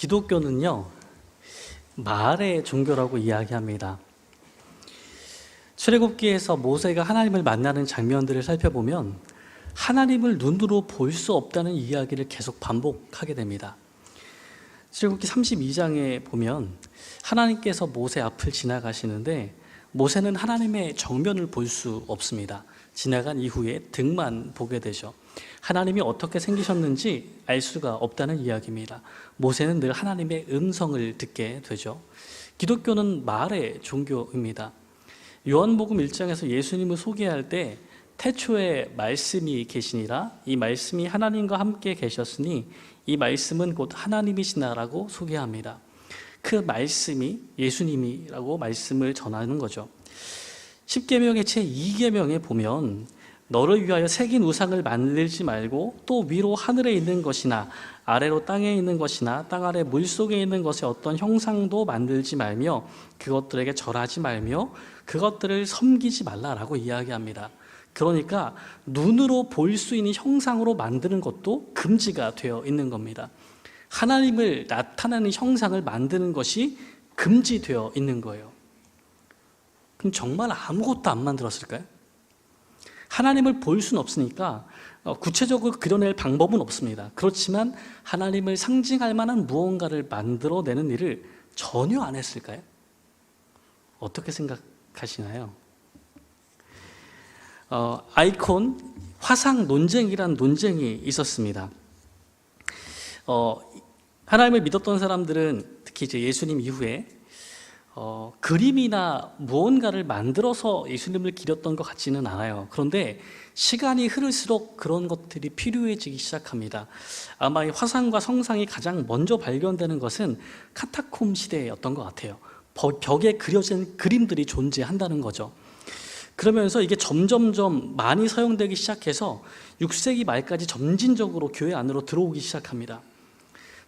기독교는요, 말의 종교라고 이야기합니다. 출애굽기에서 모세가 하나님을 만나는 장면들을 살펴보면 하나님을 눈으로 볼 수 없다는 이야기를 계속 반복하게 됩니다. 출애굽기 32장에 보면 하나님께서 모세 앞을 지나가시는데 모세는 하나님의 정면을 볼 수 없습니다. 지나간 이후에 등만 보게 되죠. 하나님이 어떻게 생기셨는지 알 수가 없다는 이야기입니다. 모세는 늘 하나님의 음성을 듣게 되죠. 기독교는 말의 종교입니다. 요한복음 1장에서 예수님을 소개할 때 태초에 말씀이 계시니라, 이 말씀이 하나님과 함께 계셨으니 이 말씀은 곧 하나님이시나라고 소개합니다. 그 말씀이 예수님이라고 말씀을 전하는 거죠. 십계명의 제2계명에 보면 너를 위하여 새긴 우상을 만들지 말고 또 위로 하늘에 있는 것이나 아래로 땅에 있는 것이나 땅 아래 물속에 있는 것의 어떤 형상도 만들지 말며 그것들에게 절하지 말며 그것들을 섬기지 말라라고 이야기합니다. 그러니까 눈으로 볼 수 있는 형상으로 만드는 것도 금지가 되어 있는 겁니다. 하나님을 나타내는 형상을 만드는 것이 금지되어 있는 거예요. 그럼 정말 아무것도 안 만들었을까요? 하나님을 볼 수는 없으니까 구체적으로 그려낼 방법은 없습니다. 그렇지만 하나님을 상징할 만한 무언가를 만들어내는 일을 전혀 안 했을까요? 어떻게 생각하시나요? 아이콘 화상 논쟁이란 논쟁이 있었습니다. 하나님을 믿었던 사람들은 특히 이제 예수님 이후에 그림이나 무언가를 만들어서 예수님을 기렸던 것 같지는 않아요. 그런데 시간이 흐를수록 그런 것들이 필요해지기 시작합니다. 아마 이 화상과 성상이 가장 먼저 발견되는 것은 카타콤 시대였던 것 같아요. 벽에 그려진 그림들이 존재한다는 거죠. 그러면서 이게 점점점 많이 사용되기 시작해서 6세기 말까지 점진적으로 교회 안으로 들어오기 시작합니다.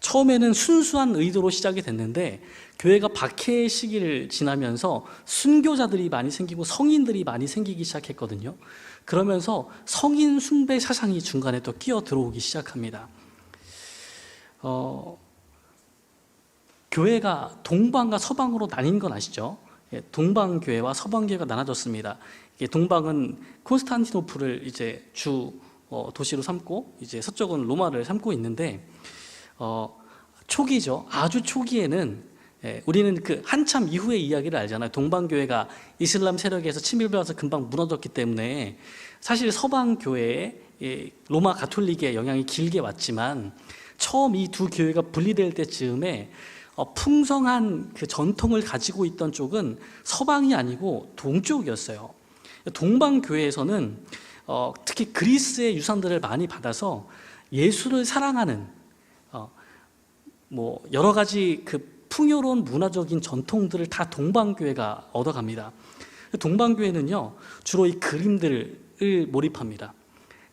처음에는 순수한 의도로 시작이 됐는데 교회가 박해의 시기를 지나면서 순교자들이 많이 생기고 성인들이 많이 생기기 시작했거든요. 그러면서 성인 숭배 사상이 중간에 또 끼어 들어오기 시작합니다. 교회가 동방과 서방으로 나뉜 건 아시죠? 동방교회와 서방교회가 나눠졌습니다. 동방은 콘스탄티노플을 이제 주 도시로 삼고 이제 서쪽은 로마를 삼고 있는데 초기죠. 아주 초기에는 우리는 그 한참 이후의 이야기를 알잖아요. 동방교회가 이슬람 세력에서 침입을 해서 금방 무너졌기 때문에 사실 서방교회의 로마 가톨릭의 영향이 길게 왔지만 처음 이 두 교회가 분리될 때쯤에 풍성한 그 전통을 가지고 있던 쪽은 서방이 아니고 동쪽이었어요. 동방교회에서는 특히 그리스의 유산들을 많이 받아서 예수를 사랑하는 여러 가지 그 풍요로운 문화적인 전통들을 다 동방교회가 얻어갑니다. 동방교회는요 주로 이 그림들을 몰입합니다.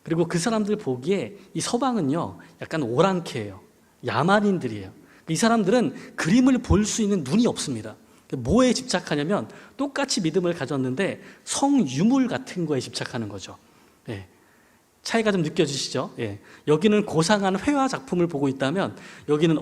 그리고 그 사람들 보기에 이 서방은요 약간 오랑캐예요. 야만인들이에요. 이 사람들은 그림을 볼 수 있는 눈이 없습니다. 뭐에 집착하냐면 똑같이 믿음을 가졌는데 성유물 같은 거에 집착하는 거죠. 차이가 좀 느껴지시죠? 여기는 고상한 회화 작품을 보고 있다면 여기는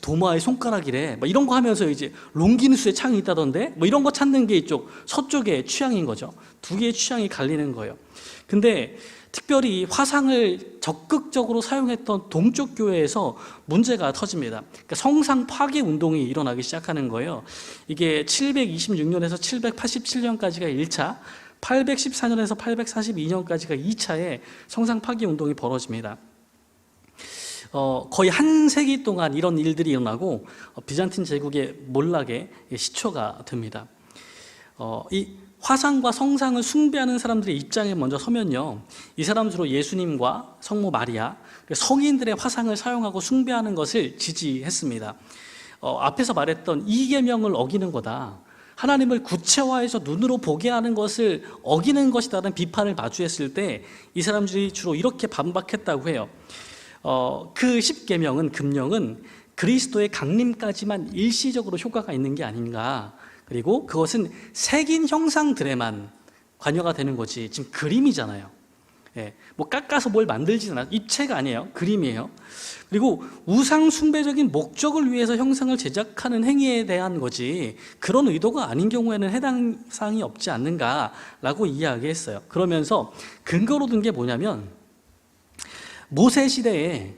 도마의 손가락이래 이런 거 하면서 이제 롱기누스의 창이 있다던데 이런 거 찾는 게 이쪽 서쪽의 취향인 거죠. 두 개의 취향이 갈리는 거예요. 근데 특별히 화상을 적극적으로 사용했던 동쪽 교회에서 문제가 터집니다. 그러니까 성상 파괴 운동이 일어나기 시작하는 거예요. 이게 726년에서 787년까지가 1차, 814년에서 842년까지가 2차의 성상 파괴 운동이 벌어집니다. 거의 한 세기 동안 이런 일들이 일어나고 비잔틴 제국의 몰락의 시초가 됩니다. 이 화상과 성상을 숭배하는 사람들의 입장에 먼저 서면요, 이 사람 주로 예수님과 성모 마리아, 성인들의 화상을 사용하고 숭배하는 것을 지지했습니다. 앞에서 말했던 이 계명을 어기는 거다, 하나님을 구체화해서 눈으로 보게 하는 것을 어기는 것이라는 비판을 마주했을 때 이 사람들이 주로 이렇게 반박했다고 해요. 그 10계명은 금령은 그리스도의 강림까지만 일시적으로 효과가 있는 게 아닌가, 그리고 그것은 새긴 형상들에만 관여가 되는 거지 지금 그림이잖아요. 뭐 깎아서 뭘 만들지는 않아요. 입체가 아니에요. 그림이에요. 그리고 우상 숭배적인 목적을 위해서 형상을 제작하는 행위에 대한 거지 그런 의도가 아닌 경우에는 해당 사항이 없지 않는가라고 이야기했어요. 그러면서 근거로 든 게 뭐냐면 모세 시대에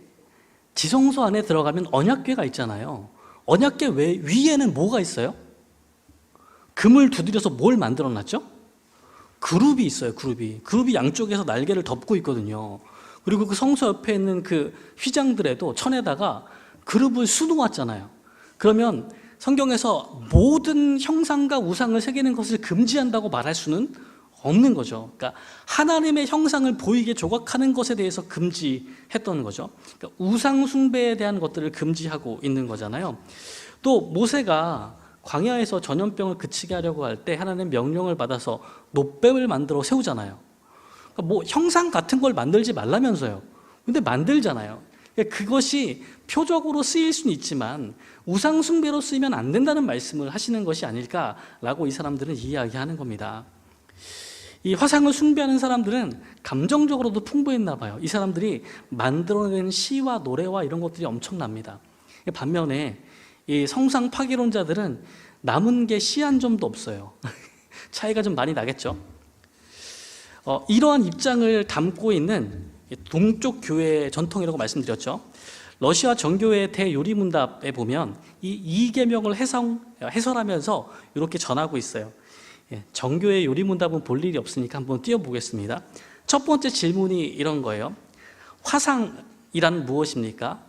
지성소 안에 들어가면 언약궤가 있잖아요. 언약궤 위에는 뭐가 있어요? 금을 두드려서 뭘 만들어 놨죠? 그룹이 있어요. 그룹이 양쪽에서 날개를 덮고 있거든요. 그리고 그 성소 옆에 있는 그 휘장들에도 천에다가 그룹을 수놓았잖아요. 그러면 성경에서 모든 형상과 우상을 새기는 것을 금지한다고 말할 수는 없는 거죠. 그러니까 하나님의 형상을 보이게 조각하는 것에 대해서 금지했던 거죠. 그러니까 우상 숭배에 대한 것들을 금지하고 있는 거잖아요. 또 모세가 광야에서 전염병을 그치게 하려고 할 때 하나님 명령을 받아서 놋뱀을 만들어 세우잖아요. 뭐 형상 같은 걸 만들지 말라면서요. 근데 만들잖아요. 그것이 표적으로 쓰일 수는 있지만 우상 숭배로 쓰이면 안 된다는 말씀을 하시는 것이 아닐까라고 이 사람들은 이야기하는 겁니다. 이 화상을 숭배하는 사람들은 감정적으로도 풍부했나 봐요. 이 사람들이 만들어낸 시와 노래와 이런 것들이 엄청납니다. 반면에 이 성상 파기론자들은 남은 게 시 한 점도 없어요. 차이가 좀 많이 나겠죠. 이러한 입장을 담고 있는 동쪽 교회의 전통이라고 말씀드렸죠. 러시아 정교회 대요리문답에 보면 이 이계명을 해설하면서 이렇게 전하고 있어요. 정교회 요리문답은 볼 일이 없으니까 한번 띄워보겠습니다. 첫 번째 질문이 이런 거예요. 화상이란 무엇입니까?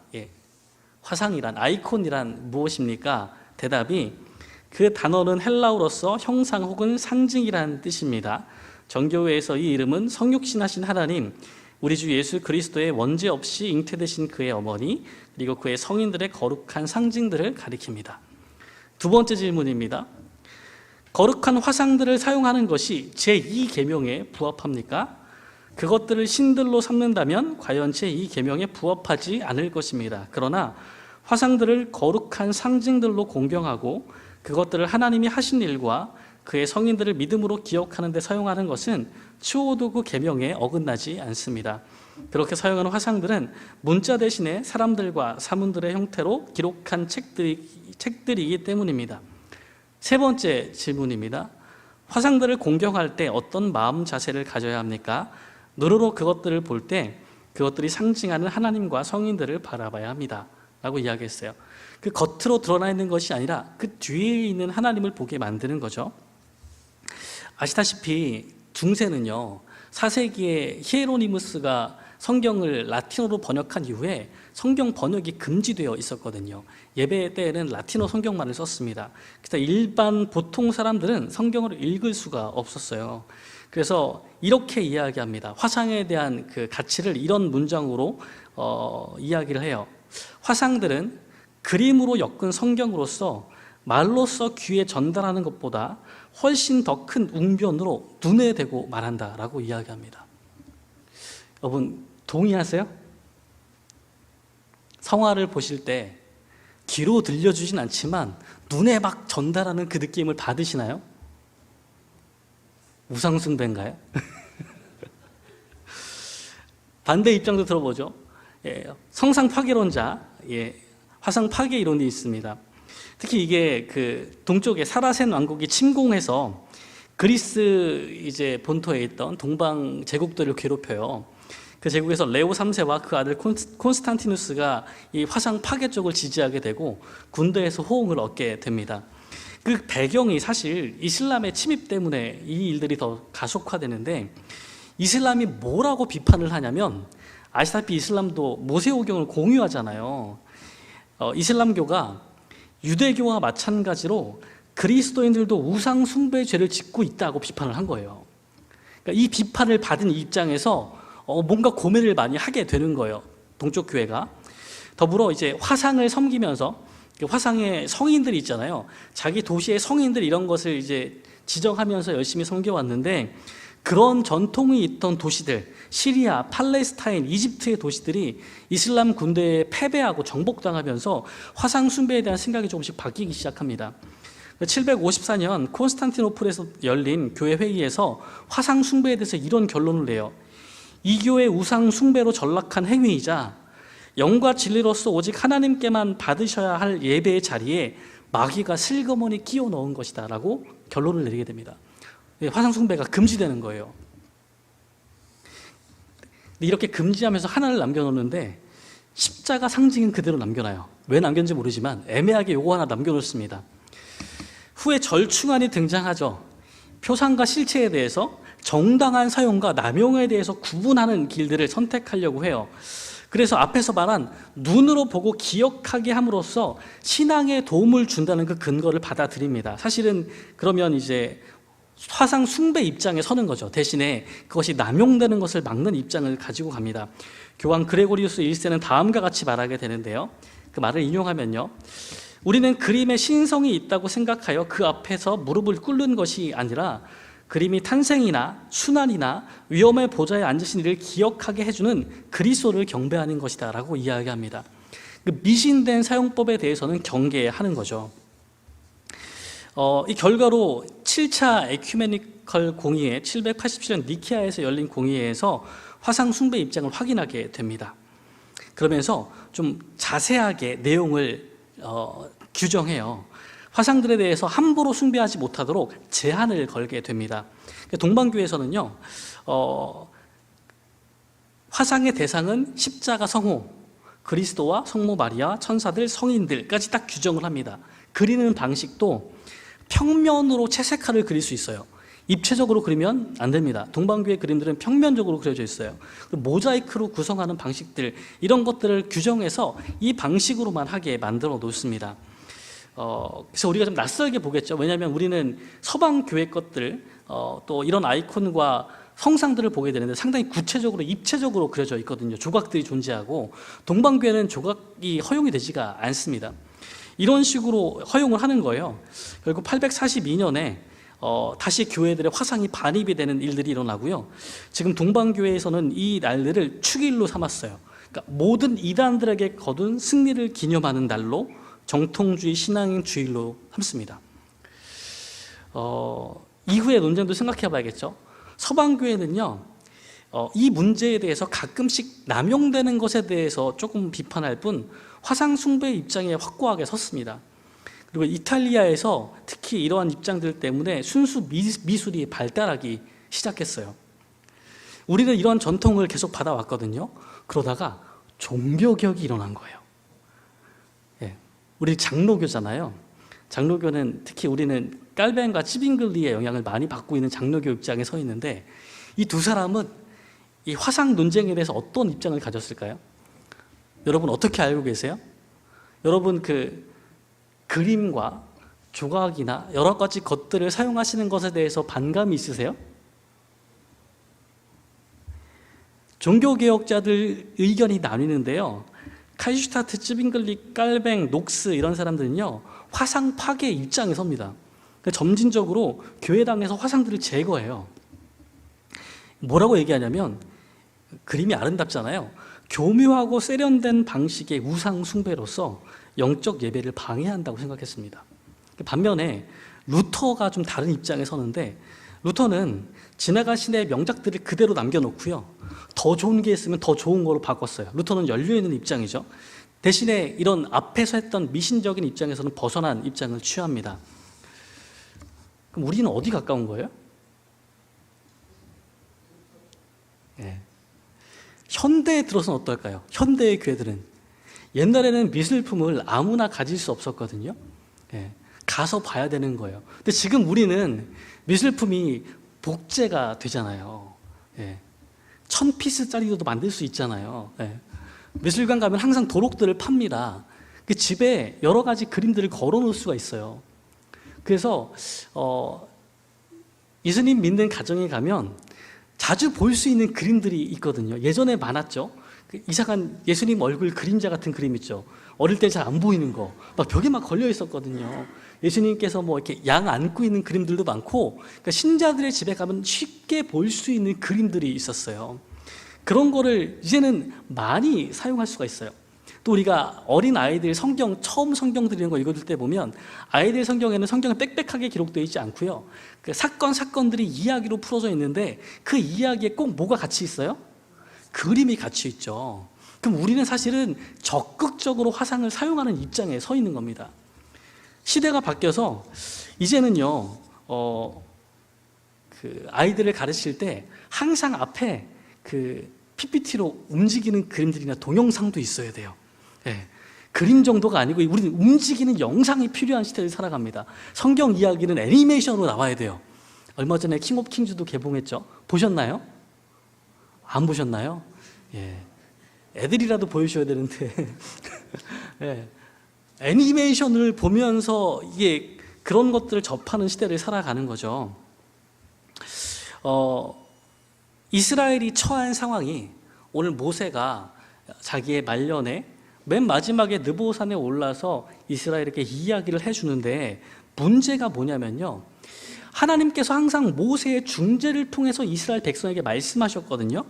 화상이란, 아이콘이란 무엇입니까? 대답이 그 단어는 헬라어로서 형상 혹은 상징이라는 뜻입니다. 정교회에서 이 이름은 성육신하신 하나님, 우리 주 예수 그리스도의 원죄 없이 잉태되신 그의 어머니, 그리고 그의 성인들의 거룩한 상징들을 가리킵니다. 두 번째 질문입니다. 거룩한 화상들을 사용하는 것이 제2계명에 부합합니까? 그것들을 신들로 삼는다면 과연 제2계명에 부합하지 않을 것입니다. 그러나 화상들을 거룩한 상징들로 공경하고 그것들을 하나님이 하신 일과 그의 성인들을 믿음으로 기억하는 데 사용하는 것은 추호도구 계명에 어긋나지 않습니다. 그렇게 사용하는 화상들은 문자 대신에 사람들과 사문들의 형태로 기록한 책들이기 때문입니다. 세 번째 질문입니다. 화상들을 공경할 때 어떤 마음 자세를 가져야 합니까? 눈으로 그것들을 볼 때 그것들이 상징하는 하나님과 성인들을 바라봐야 합니다. 라고 이야기했어요. 그 겉으로 드러나 있는 것이 아니라 그 뒤에 있는 하나님을 보게 만드는 거죠. 아시다시피 중세는요, 4세기에 히에로니무스가 성경을 라틴어로 번역한 이후에 성경 번역이 금지되어 있었거든요. 예배 때에는 라틴어 성경만을 썼습니다. 그래서 일반 보통 사람들은 성경을 읽을 수가 없었어요. 그래서 이렇게 이야기합니다. 화상에 대한 그 가치를 이런 문장으로 이야기를 해요. 화상들은 그림으로 엮은 성경으로서 말로써 귀에 전달하는 것보다 훨씬 더 큰 웅변으로 눈에 대고 말한다라고 이야기합니다. 여러분 동의하세요? 성화를 보실 때 귀로 들려주진 않지만 눈에 막 전달하는 그 느낌을 받으시나요? 우상숭배인가요? 반대 입장도 들어보죠. 성상 파괴론자, 화상 파괴 이론이 있습니다. 특히 이게 그 동쪽의 사라센 왕국이 침공해서 그리스 이제 본토에 있던 동방 제국들을 괴롭혀요. 그 제국에서 레오 3세와 그 아들 콘스탄티누스가 이 화상 파괴 쪽을 지지하게 되고 군대에서 호응을 얻게 됩니다. 그 배경이 사실 이슬람의 침입 때문에 이 일들이 더 가속화되는데, 이슬람이 뭐라고 비판을 하냐면, 아시다시피 이슬람도 모세오경을 공유하잖아요. 이슬람교가 유대교와 마찬가지로 그리스도인들도 우상 숭배 죄를 짓고 있다고 비판을 한 거예요. 그러니까 이 비판을 받은 입장에서 뭔가 고민을 많이 하게 되는 거예요. 동쪽 교회가. 더불어 이제 화상을 섬기면서 화상의 성인들이 있잖아요. 자기 도시의 성인들 이런 것을 이제 지정하면서 열심히 섬겨왔는데, 그런 전통이 있던 도시들, 시리아, 팔레스타인, 이집트의 도시들이 이슬람 군대에 패배하고 정복당하면서 화상 숭배에 대한 생각이 조금씩 바뀌기 시작합니다. 754년 콘스탄티노플에서 열린 교회 회의에서 화상 숭배에 대해서 이런 결론을 내요. 이교의 우상 숭배로 전락한 행위이자 영과 진리로서 오직 하나님께만 받으셔야 할 예배의 자리에 마귀가 슬그머니 끼워 넣은 것이다 라고 결론을 내리게 됩니다. 화상 숭배가 금지되는 거예요. 이렇게 금지하면서 하나를 남겨놓는데 십자가 상징은 그대로 남겨놔요. 왜 남겼는지 모르지만 애매하게 요거 하나 남겨놓습니다. 후에 절충안이 등장하죠. 표상과 실체에 대해서 정당한 사용과 남용에 대해서 구분하는 길들을 선택하려고 해요. 그래서 앞에서 말한 눈으로 보고 기억하게 함으로써 신앙에 도움을 준다는 그 근거를 받아들입니다. 사실은 그러면 이제 화상 숭배 입장에 서는 거죠. 대신에 그것이 남용되는 것을 막는 입장을 가지고 갑니다. 교황 그레고리우스 1세는 다음과 같이 말하게 되는데요. 그 말을 인용하면요. 우리는 그림에 신성이 있다고 생각하여 그 앞에서 무릎을 꿇는 것이 아니라 그림이 탄생이나 순환이나 위엄의 보좌에 앉으신 이를 기억하게 해주는 그리스도를 경배하는 것이다 라고 이야기합니다. 그 미신된 사용법에 대해서는 경계하는 거죠. 이 결과로 7차 에큐메니컬 공의회 787년 니케아에서 열린 공의회에서 화상 숭배 입장을 확인하게 됩니다. 그러면서 좀 자세하게 내용을 규정해요. 화상들에 대해서 함부로 숭배하지 못하도록 제한을 걸게 됩니다. 동방교에서는요, 화상의 대상은 십자가 성호, 그리스도와 성모 마리아, 천사들, 성인들까지 딱 규정을 합니다. 그리는 방식도 평면으로 채색화를 그릴 수 있어요. 입체적으로 그리면 안 됩니다. 동방교의 그림들은 평면적으로 그려져 있어요. 모자이크로 구성하는 방식들, 이런 것들을 규정해서 이 방식으로만 하게 만들어 놓습니다. 그래서 우리가 좀 낯설게 보겠죠. 왜냐하면 우리는 서방 교회 것들, 또 이런 아이콘과 성상들을 보게 되는데 상당히 구체적으로 입체적으로 그려져 있거든요. 조각들이 존재하고, 동방교회는 조각이 허용이 되지가 않습니다. 이런 식으로 허용을 하는 거예요. 결국 842년에 다시 교회들의 화상이 반입이 되는 일들이 일어나고요. 지금 동방교회에서는 이 날들을 축일로 삼았어요. 그러니까 모든 이단들에게 거둔 승리를 기념하는 날로 정통주의 신앙인 주일로 삼습니다. 이후의 논쟁도 생각해 봐야겠죠. 서방교회는요, 이 문제에 대해서 가끔씩 남용되는 것에 대해서 조금 비판할 뿐 화상 숭배 입장에 확고하게 섰습니다. 그리고 이탈리아에서 특히 이러한 입장들 때문에 순수 미술이 발달하기 시작했어요. 우리는 이러한 전통을 계속 받아왔거든요. 그러다가 종교개혁이 일어난 거예요. 우리 장로교잖아요. 장로교는 특히 우리는 깔벤과 찌빙글리의 영향을 많이 받고 있는 장로교 입장에 서 있는데, 이 두 사람은 이 화상 논쟁에 대해서 어떤 입장을 가졌을까요? 여러분 어떻게 알고 계세요? 여러분 그 그림과 조각이나 여러 가지 것들을 사용하시는 것에 대해서 반감이 있으세요? 종교개혁자들 의견이 나뉘는데요. 칼슈타트, 찌빙글리, 깔뱅, 녹스 이런 사람들은요, 화상 파괴 입장에 섭니다. 그러니까 점진적으로 교회당에서 화상들을 제거해요. 뭐라고 얘기하냐면, 그림이 아름답잖아요. 교묘하고 세련된 방식의 우상 숭배로서 영적 예배를 방해한다고 생각했습니다. 반면에 루터가 좀 다른 입장에 서는데, 루터는 지나간 시대의 명작들을 그대로 남겨놓고요, 더 좋은 게 있으면 더 좋은 거로 바꿨어요. 루터는 열려있는 입장이죠. 대신에 이런 앞에서 했던 미신적인 입장에서는 벗어난 입장을 취합니다. 그럼 우리는 어디 가까운 거예요? 네. 현대에 들어서는 어떨까요? 현대의 교회들은 옛날에는 미술품을 아무나 가질 수 없었거든요. 네. 가서 봐야 되는 거예요. 근데 지금 우리는 미술품이 복제가 되잖아요. 네. 1000피스짜리도 만들 수 있잖아요. 네. 미술관 가면 항상 도록들을 팝니다. 그 집에 여러 가지 그림들을 걸어 놓을 수가 있어요. 그래서 예수님 믿는 가정에 가면 자주 볼 수 있는 그림들이 있거든요. 예전에 많았죠. 그 이상한 예수님 얼굴 그림자 같은 그림 있죠. 어릴 때 잘 안 보이는 거, 막 벽에 막 걸려 있었거든요. 예수님께서 뭐 이렇게 양 안고 있는 그림들도 많고, 그러니까 신자들의 집에 가면 쉽게 볼 수 있는 그림들이 있었어요. 그런 거를 이제는 많이 사용할 수가 있어요. 또 우리가 어린 아이들 성경, 처음 성경 드리는 거 읽어줄 때 보면 아이들 성경에는 성경이 빽빽하게 기록되어 있지 않고요, 그 사건들이 이야기로 풀어져 있는데 그 이야기에 꼭 뭐가 같이 있어요? 그림이 갇혀 있죠. 그럼 우리는 사실은 적극적으로 화상을 사용하는 입장에 서 있는 겁니다. 시대가 바뀌어서 이제는요, 그 아이들을 가르칠 때 항상 앞에 그 PPT로 움직이는 그림들이나 동영상도 있어야 돼요. 예. 그림 정도가 아니고 우리는 움직이는 영상이 필요한 시대를 살아갑니다. 성경 이야기는 애니메이션으로 나와야 돼요. 얼마 전에 킹 오브 킹즈도 개봉했죠. 보셨나요? 안 보셨나요? 예. 애들이라도 보여줘야 되는데 예. 애니메이션을 보면서 이게 그런 것들을 접하는 시대를 살아가는 거죠. 이스라엘이 처한 상황이 오늘 모세가 자기의 말년에 맨 마지막에 느보산에 올라서 이스라엘에게 이야기를 해주는데 문제가 뭐냐면요, 하나님께서 항상 모세의 중재를 통해서 이스라엘 백성에게 말씀하셨거든요.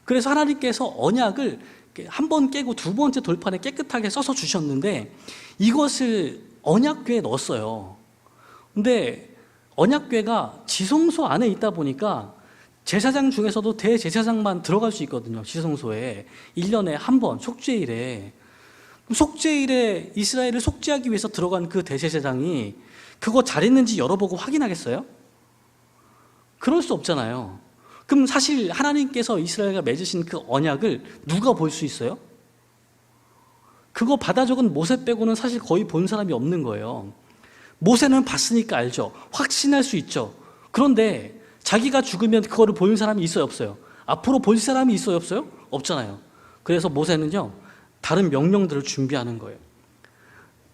그래서 하나님께서 언약을 한 번 깨고 두 번째 돌판에 깨끗하게 써서 주셨는데 이것을 언약궤에 넣었어요. 근데 언약궤가 지성소 안에 있다 보니까 제사장 중에서도 대제사장만 들어갈 수 있거든요. 지성소에 1년에 한 번 속죄일에. 속죄일에 이스라엘을 속죄하기 위해서 들어간 그 대제사장이 그거 잘했는지 열어보고 확인하겠어요? 그럴 수 없잖아요. 그럼 사실 하나님께서 이스라엘과 맺으신 그 언약을 누가 볼 수 있어요? 그거 받아 적은 모세 빼고는 사실 거의 본 사람이 없는 거예요. 모세는 봤으니까 알죠. 확신할 수 있죠. 그런데 자기가 죽으면 그거를 볼 사람이 있어요, 없어요? 앞으로 볼 사람이 있어요, 없어요? 없잖아요. 그래서 모세는요, 다른 명령들을 준비하는 거예요.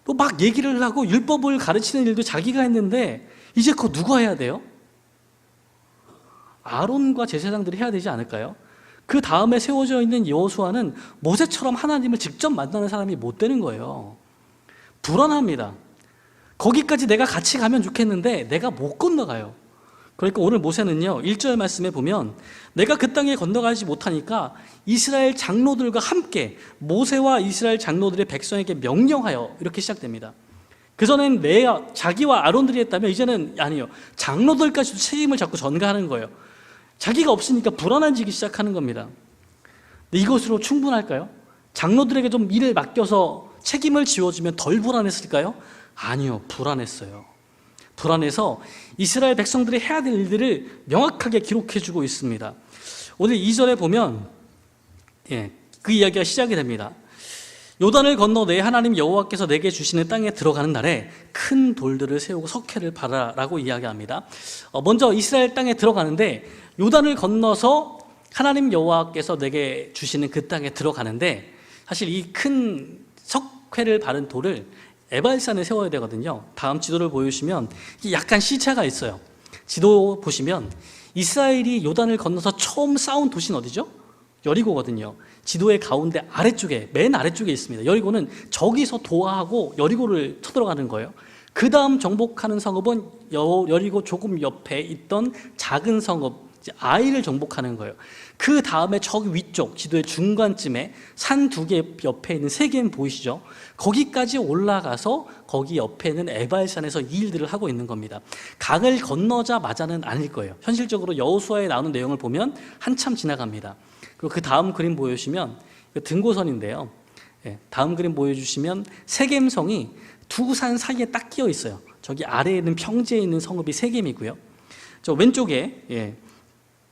또 막 얘기를 하고 율법을 가르치는 일도 자기가 했는데 이제 그거 누가 해야 돼요? 아론과 제사장들이 해야 되지 않을까요? 그 다음에 세워져 있는 여호수아는 모세처럼 하나님을 직접 만나는 사람이 못 되는 거예요. 불안합니다. 거기까지 내가 같이 가면 좋겠는데 내가 못 건너가요. 그러니까 오늘 모세는요, 1절 말씀에 보면 내가 그 땅에 건너가지 못하니까 이스라엘 장로들과 함께 모세와 이스라엘 장로들의 백성에게 명령하여, 이렇게 시작됩니다. 그전엔 자기와 아론들이 했다면 이제는 아니요, 장로들까지도 책임을 잡고 전가하는 거예요. 자기가 없으니까 불안해지기 시작하는 겁니다. 근데 이것으로 충분할까요? 장로들에게 좀 일을 맡겨서 책임을 지워주면 덜 불안했을까요? 아니요, 불안했어요. 불안해서 이스라엘 백성들이 해야 될 일들을 명확하게 기록해주고 있습니다. 오늘 2절에 보면 그 이야기가 시작이 됩니다. 요단을 건너 내 하나님 여호와께서 내게 주시는 땅에 들어가는 날에 큰 돌들을 세우고 석회를 바라라고 이야기합니다. 먼저 이스라엘 땅에 들어가는데 요단을 건너서 하나님 여호와께서 내게 주시는 그 땅에 들어가는데, 사실 이 큰 석회를 바른 돌을 에발산에 세워야 되거든요. 다음 지도를 보여주시면 약간 시차가 있어요. 지도 보시면 이스라엘이 요단을 건너서 처음 쌓은 도시는 어디죠? 여리고거든요. 지도의 가운데 아래쪽에, 맨 아래쪽에 있습니다. 여리고는 저기서 도하하고 여리고를 쳐들어가는 거예요. 그 다음 정복하는 성읍은 여리고 조금 옆에 있던 작은 성읍 아이를 정복하는 거예요. 그 다음에 저기 위쪽 지도의 중간쯤에 산 두 개 옆에 있는 세겜 보이시죠? 거기까지 올라가서 거기 옆에 있는 에발산에서 이 일들을 하고 있는 겁니다. 강을 건너자마자는 아닐 거예요. 현실적으로 여호수아에 나오는 내용을 보면 한참 지나갑니다. 그리고 그 다음 그림 보여주시면 등고선인데요. 다음 그림 보여주시면 세겜성이 두 산 사이에 딱 끼어 있어요. 저기 아래에 있는 평지에 있는 성읍이 세겜이고요. 저 왼쪽에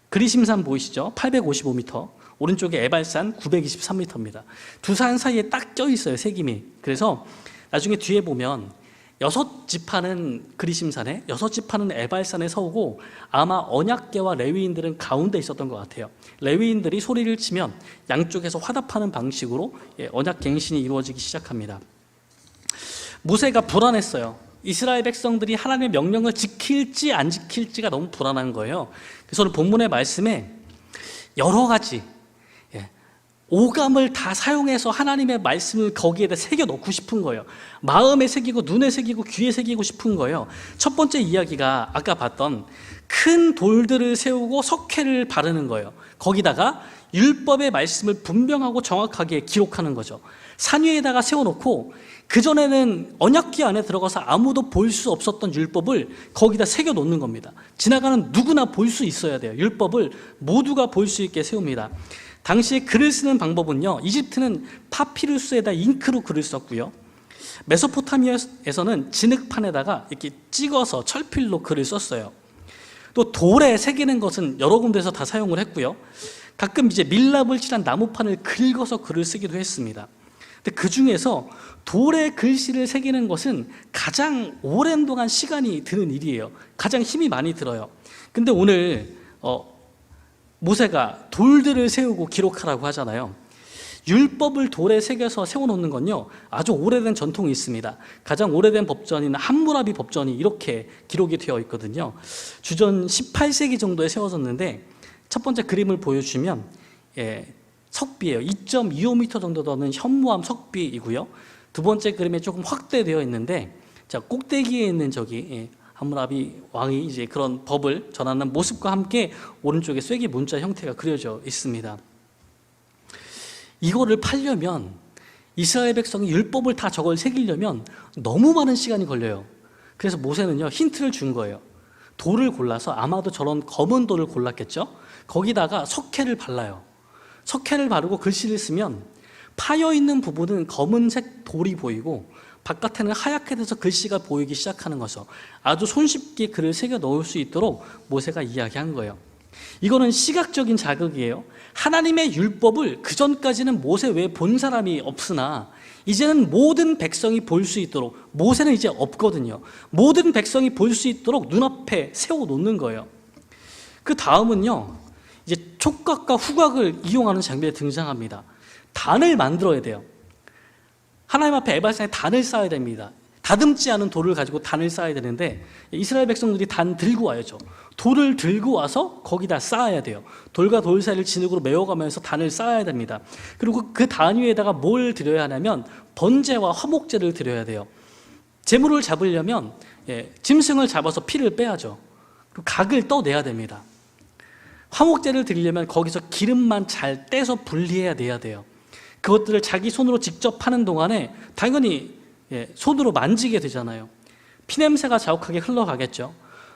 그리심산 보이시죠? 855m. 오른쪽에 에발산 923m입니다. 두 산 사이에 딱 껴 있어요, 세겜이. 그래서 나중에 뒤에 보면 6지파는 그리심산에, 6지파는 에발산에 서고 아마 언약궤와 레위인들은 가운데 있었던 것 같아요. 레위인들이 소리를 치면 양쪽에서 화답하는 방식으로 언약 갱신이 이루어지기 시작합니다. 모세가 불안했어요. 이스라엘 백성들이 하나님의 명령을 지킬지 안 지킬지가 너무 불안한 거예요. 그래서 오늘 본문의 말씀에 여러 가지 오감을 다 사용해서 하나님의 말씀을 거기에다 새겨 놓고 싶은 거예요. 마음에 새기고 눈에 새기고 귀에 새기고 싶은 거예요. 첫 번째 이야기가 아까 봤던 큰 돌들을 세우고 석회를 바르는 거예요. 거기다가 율법의 말씀을 분명하고 정확하게 기록하는 거죠. 산 위에다가 세워놓고 그전에는 언약궤 안에 들어가서 아무도 볼 수 없었던 율법을 거기다 새겨 놓는 겁니다. 지나가는 누구나 볼 수 있어야 돼요. 율법을 모두가 볼 수 있게 세웁니다. 당시에 글을 쓰는 방법은요, 이집트는 파피루스에다 잉크로 글을 썼고요, 메소포타미아에서는 진흙판에다가 이렇게 찍어서 철필로 글을 썼어요. 또 돌에 새기는 것은 여러 군데서 다 사용을 했고요, 가끔 이제 밀랍을 칠한 나무판을 긁어서 글을 쓰기도 했습니다. 근데 그 중에서 돌에 글씨를 새기는 것은 가장 오랜 동안 시간이 드는 일이에요. 가장 힘이 많이 들어요. 근데 오늘 모세가 돌들을 세우고 기록하라고 하잖아요. 율법을 돌에 새겨서 세워놓는 건요, 아주 오래된 전통이 있습니다. 가장 오래된 법전인 함무라비 법전이 이렇게 기록이 되어 있거든요. 주전 18세기 정도에 세워졌는데, 첫 번째 그림을 보여주시면 석비예요. 2.25m 정도 되는 현무암 석비이고요. 두 번째 그림에 조금 확대되어 있는데, 자, 꼭대기에 있는 저기 함무라비 왕이 이제 그런 법을 전하는 모습과 함께 오른쪽에 쐐기 문자 형태가 그려져 있습니다. 이거를 팔려면, 이스라엘 백성이 율법을 다 저걸 새기려면 너무 많은 시간이 걸려요. 그래서 모세는요, 힌트를 준 거예요. 돌을 골라서, 아마도 저런 검은 돌을 골랐겠죠. 거기다가 석회를 발라요. 석회를 바르고 글씨를 쓰면 파여있는 부분은 검은색 돌이 보이고 바깥에는 하얗게 돼서 글씨가 보이기 시작하는 거죠. 아주 손쉽게 글을 새겨 넣을 수 있도록 모세가 이야기한 거예요. 이거는 시각적인 자극이에요. 하나님의 율법을 그전까지는 모세 외에 본 사람이 없으나 이제는 모든 백성이 볼 수 있도록, 모세는 이제 없거든요. 모든 백성이 볼 수 있도록 눈앞에 세워놓는 거예요. 그 다음은요, 이제 촉각과 후각을 이용하는 장면이 등장합니다. 단을 만들어야 돼요. 하나님 앞에 에발산에 단을 쌓아야 됩니다. 다듬지 않은 돌을 가지고 단을 쌓아야 되는데, 이스라엘 백성들이 단 들고 와야죠. 돌을 들고 와서 거기다 쌓아야 돼요. 돌과 돌 사이를 진흙으로 메워가면서 단을 쌓아야 됩니다. 그리고 그 단 위에다가 뭘 드려야 하냐면 번제와 화목제를 드려야 돼요. 제물을 잡으려면 짐승을 잡아서 피를 빼야죠. 그리고 각을 떠내야 됩니다. 화목제를 드리려면 거기서 기름만 잘 떼서 분리해야 내야 돼요. 그것들을 자기 손으로 직접 하는 동안에 당연히 손으로 만지게 되잖아요. 피냄새가 자욱하게 흘러가겠죠.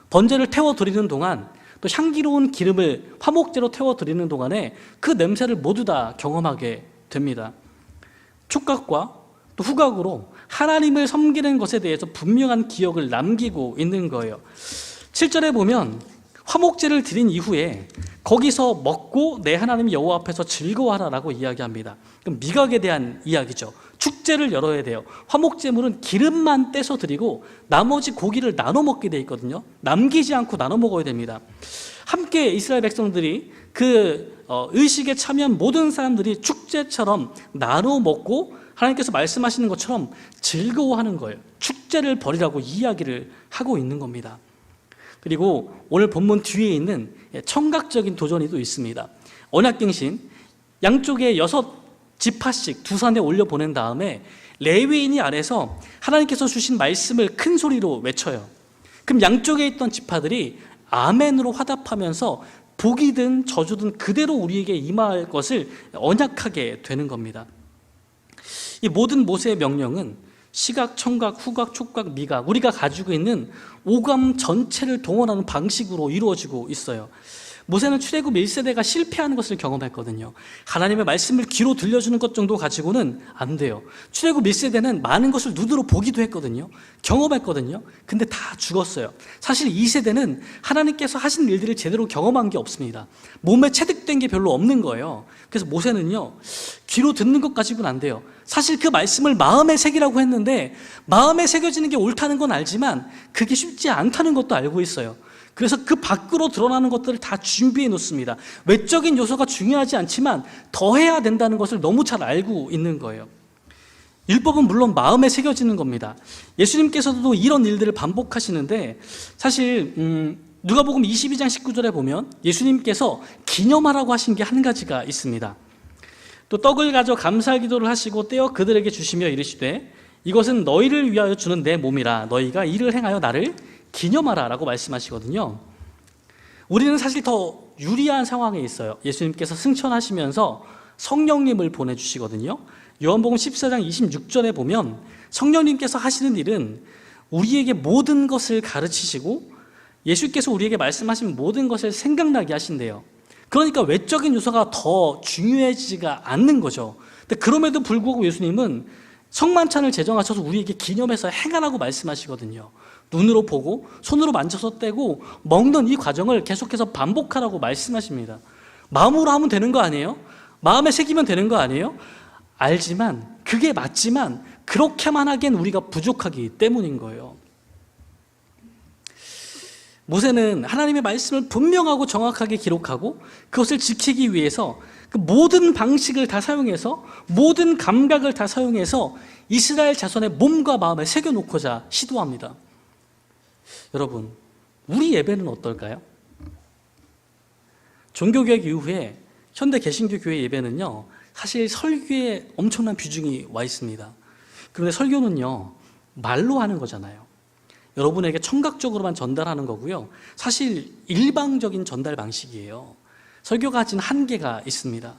번제를 태워드리는 동안, 또 향기로운 기름을 화목제로 태워드리는 동안에 그 냄새를 모두 다 경험하게 됩니다. 촉각과 또 후각으로 하나님을 섬기는 것에 대해서 분명한 기억을 남기고 있는 거예요. 7절에 보면 화목제를 드린 이후에 거기서 먹고 내 하나님 여호와 앞에서 즐거워하라라고 이야기합니다. 그럼 미각에 대한 이야기죠. 축제를 열어야 돼요. 화목제물은 기름만 떼서 드리고 나머지 고기를 나눠 먹게 돼 있거든요. 남기지 않고 나눠 먹어야 됩니다. 함께 이스라엘 백성들이 그 의식에 참여한 모든 사람들이 축제처럼 나눠 먹고 하나님께서 말씀하시는 것처럼 즐거워하는 거예요. 축제를 벌이라고 이야기를 하고 있는 겁니다. 그리고 오늘 본문 뒤에 있는 청각적인 도전이 또 있습니다. 언약갱신, 양쪽에 6지파씩 두 산에 올려 보낸 다음에 레위인이 아래서 하나님께서 주신 말씀을 큰 소리로 외쳐요. 그럼 양쪽에 있던 지파들이 아멘으로 화답하면서 복이든 저주든 그대로 우리에게 임할 것을 언약하게 되는 겁니다. 이 모든 모세의 명령은 시각, 청각, 후각, 촉각, 미각, 우리가 가지고 있는 오감 전체를 동원하는 방식으로 이루어지고 있어요. 모세는 출애굽 1세대가 실패하는 것을 경험했거든요. 하나님의 말씀을 귀로 들려주는 것 정도 가지고는 안 돼요. 출애굽 1세대는 많은 것을 눈으로 보기도 했거든요. 경험했거든요. 근데 다 죽었어요. 사실 2세대는 하나님께서 하신 일들을 제대로 경험한 게 없습니다. 몸에 체득된 게 별로 없는 거예요. 그래서 모세는요, 귀로 듣는 것 가지고는 안 돼요. 사실 그 말씀을 마음에 새기라고 했는데 마음에 새겨지는 게 옳다는 건 알지만 그게 쉽지 않다는 것도 알고 있어요. 그래서 그 밖으로 드러나는 것들을 다 준비해 놓습니다. 외적인 요소가 중요하지 않지만 더 해야 된다는 것을 너무 잘 알고 있는 거예요. 율법은 물론 마음에 새겨지는 겁니다. 예수님께서도 이런 일들을 반복하시는데, 사실 누가복음 22장 19절에 보면 예수님께서 기념하라고 하신 게 한 가지가 있습니다. 또 떡을 가져 감사 기도를 하시고 떼어 그들에게 주시며 이르시되 이것은 너희를 위하여 주는 내 몸이라 너희가 이를 행하여 나를 기념하라 라고 말씀하시거든요. 우리는 사실 더 유리한 상황에 있어요. 예수님께서 승천하시면서 성령님을 보내주시거든요. 요한복음 14장 26절에 보면 성령님께서 하시는 일은 우리에게 모든 것을 가르치시고 예수께서 우리에게 말씀하신 모든 것을 생각나게 하신대요. 그러니까 외적인 요소가 더 중요해지지가 않는 거죠. 근데 그럼에도 불구하고 예수님은 성만찬을 제정하셔서 우리에게 기념해서 행하라고 말씀하시거든요. 눈으로 보고 손으로 만져서 떼고 먹는 이 과정을 계속해서 반복하라고 말씀하십니다. 마음으로 하면 되는 거 아니에요? 마음에 새기면 되는 거 아니에요? 알지만, 그게 맞지만 그렇게만 하기엔 우리가 부족하기 때문인 거예요. 모세는 하나님의 말씀을 분명하고 정확하게 기록하고 그것을 지키기 위해서 그 모든 방식을 다 사용해서, 모든 감각을 다 사용해서 이스라엘 자손의 몸과 마음에 새겨놓고자 시도합니다. 여러분, 우리 예배는 어떨까요? 종교개혁 이후에 현대 개신교 교회 예배는요, 사실 설교에 엄청난 비중이 와 있습니다. 그런데 설교는요, 말로 하는 거잖아요. 여러분에게 청각적으로만 전달하는 거고요. 사실 일방적인 전달 방식이에요. 설교가 가진 한계가 있습니다.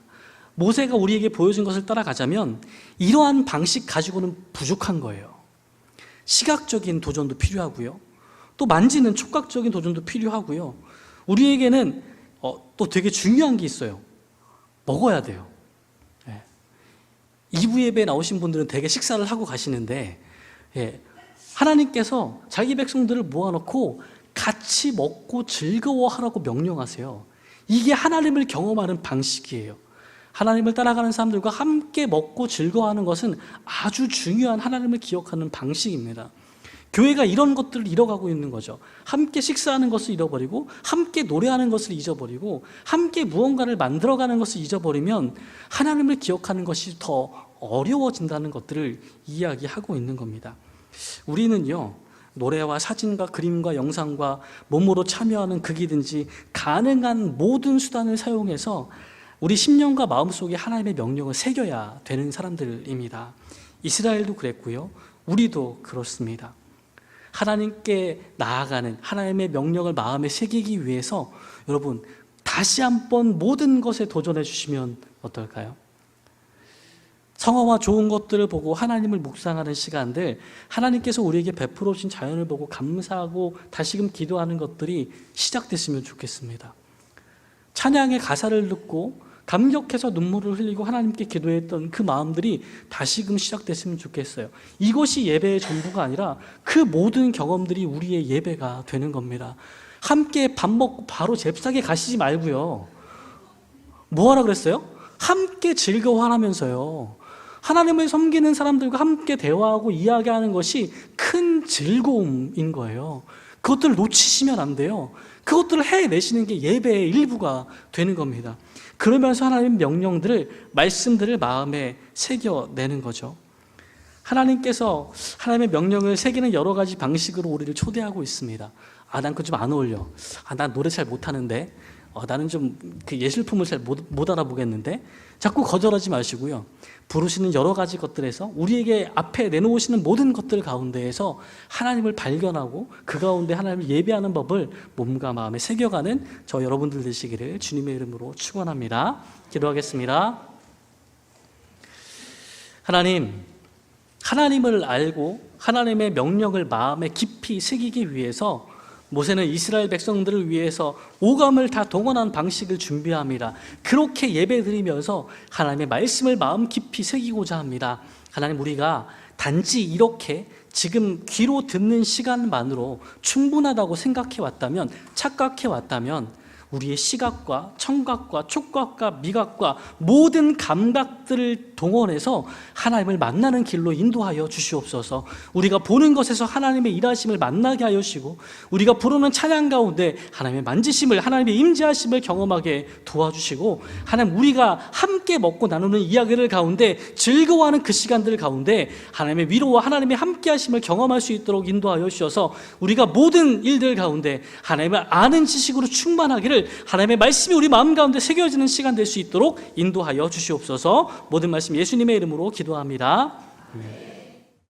모세가 우리에게 보여준 것을 따라가자면 이러한 방식 가지고는 부족한 거예요. 시각적인 도전도 필요하고요. 또 만지는 촉각적인 도전도 필요하고요. 우리에게는 또 되게 중요한 게 있어요. 먹어야 돼요. 2부 예배에 나오신 분들은 되게 식사를 하고 가시는데, 하나님께서 자기 백성들을 모아놓고 같이 먹고 즐거워하라고 명령하세요. 이게 하나님을 경험하는 방식이에요. 하나님을 따라가는 사람들과 함께 먹고 즐거워하는 것은 아주 중요한 하나님을 기억하는 방식입니다. 교회가 이런 것들을 잃어가고 있는 거죠. 함께 식사하는 것을 잃어버리고, 함께 노래하는 것을 잊어버리고, 함께 무언가를 만들어가는 것을 잊어버리면 하나님을 기억하는 것이 더 어려워진다는 것들을 이야기하고 있는 겁니다. 우리는요, 노래와 사진과 그림과 영상과 몸으로 참여하는 극이든지 가능한 모든 수단을 사용해서 우리 심령과 마음속에 하나님의 명령을 새겨야 되는 사람들입니다. 이스라엘도 그랬고요, 우리도 그렇습니다. 하나님께 나아가는 하나님의 명령을 마음에 새기기 위해서 여러분, 다시 한번 모든 것에 도전해 주시면 어떨까요? 성화와 좋은 것들을 보고 하나님을 묵상하는 시간들, 하나님께서 우리에게 베풀어 주신 자연을 보고 감사하고 다시금 기도하는 것들이 시작됐으면 좋겠습니다. 찬양의 가사를 듣고 감격해서 눈물을 흘리고 하나님께 기도했던 그 마음들이 다시금 시작됐으면 좋겠어요. 이것이 예배의 전부가 아니라 그 모든 경험들이 우리의 예배가 되는 겁니다. 함께 밥 먹고 바로 잽싸게 가시지 말고요. 뭐 하라 그랬어요? 함께 즐거워하면서요. 하나님을 섬기는 사람들과 함께 대화하고 이야기하는 것이 큰 즐거움인 거예요. 그것들을 놓치시면 안 돼요. 그것들을 해내시는 게 예배의 일부가 되는 겁니다. 그러면서 하나님의 명령들을, 말씀들을 마음에 새겨내는 거죠. 하나님께서 하나님의 명령을 새기는 여러 가지 방식으로 우리를 초대하고 있습니다. 난 그거 좀 안 어울려. 난 노래 잘 못하는데. 나는 좀 그 예술품을 잘 못 알아보겠는데. 자꾸 거절하지 마시고요. 부르시는 여러 가지 것들에서 우리에게 앞에 내놓으시는 모든 것들 가운데에서 하나님을 발견하고 그 가운데 하나님을 예배하는 법을 몸과 마음에 새겨가는 저 여러분들 되시기를 주님의 이름으로 축원합니다. 기도하겠습니다. 하나님을 알고 하나님의 명령을 마음에 깊이 새기기 위해서 모세는 이스라엘 백성들을 위해서 오감을 다 동원한 방식을 준비합니다. 그렇게 예배드리면서 하나님의 말씀을 마음 깊이 새기고자 합니다. 하나님, 우리가 단지 이렇게 지금 귀로 듣는 시간만으로 충분하다고 생각해 왔다면, 착각해 왔다면 우리의 시각과 청각과 촉각과 미각과 모든 감각들을 동원해서 하나님을 만나는 길로 인도하여 주시옵소서. 우리가 보는 것에서 하나님의 일하심을 만나게 하여 주시고, 우리가 부르는 찬양 가운데 하나님의 만지심을, 하나님의 임재하심을 경험하게 도와주시고, 하나님, 우리가 함께 먹고 나누는 이야기를 가운데 즐거워하는 그 시간들 가운데 하나님의 위로와 하나님의 함께하심을 경험할 수 있도록 인도하여 주셔서 우리가 모든 일들 가운데 하나님을 아는 지식으로 충만하기를, 하나님의 말씀이 우리 마음 가운데 새겨지는 시간 될 수 있도록 인도하여 주시옵소서. 모든 말씀 예수님의 이름으로 기도합니다. 아멘.